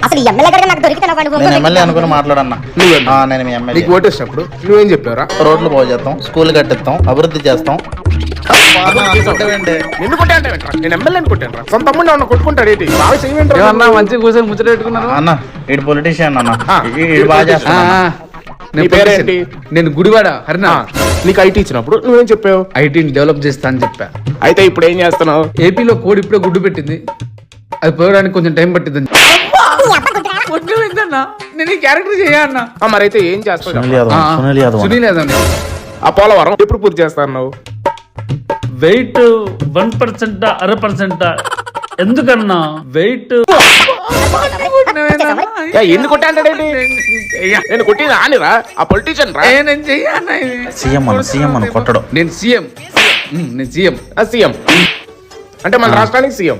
అసలు ఎమ్మెల్యే గారు నాకు దొరికితే నేను ఎమ్మెల్యే అనుకుని మాట్లాడన్నా. నేను మీ ఎమ్మెల్యే. నీకు ఓటేసినప్పుడు నువ్వేం చెప్పారా? రోడ్లు బాగు చేస్తాం, స్కూల్ కట్టిస్తాం, అభివృద్ధి చేస్తాం. నిన్ను కొట్టే అంటే నేను ఎమ్మెల్యేని కొట్టాను. సొంత తమ్ముడు ఉన్న కొట్టుకుంటాడు ఏంటి? బాగా చేయమంటారు ఏమన్నా మంచిగా కూర్చొని ముచ్చట పెట్టుకున్నారు అన్న. ఈడు పొలిటీషియన్ అన్న, ఈడు బాగా చేస్తాను. నీ పేరేంటి? నేను గుడివాడ హరినా. నీకు ఐటీ ఇచ్చినప్పుడు నువ్వేం చెప్పావు? ఐటీని డెవలప్ చేస్తా అని చెప్పా. అయితే ఇప్పుడు ఏం చేస్తున్నావు? ఏపీలో కోడి ఇప్పుడే గుడ్డు పెట్టింది, అది పోయడానికి కొంచెం టైం పట్టింది. నేను ఈ క్యారెక్టర్ చేయన్నా. మరైతే ఏం చేస్తావు? సునీల్ యాదవ్. ఆ పోలవరం ఎప్పుడు పూర్తి చేస్తాను? వెయిట్ 1% 0.5% ఎందుకన్నా వెయిట్ ఎందుకు కొట్టాంటాడేంటి? నేను కొట్టింది ఆనిరా, ఆ పొలిటీషియన్ రా. నేను చెయ్యన్నా. సీఎం అని కొట్టడం. నేను సీఎం. సీఎం అంటే మన రాష్ట్రానికి సీఎం.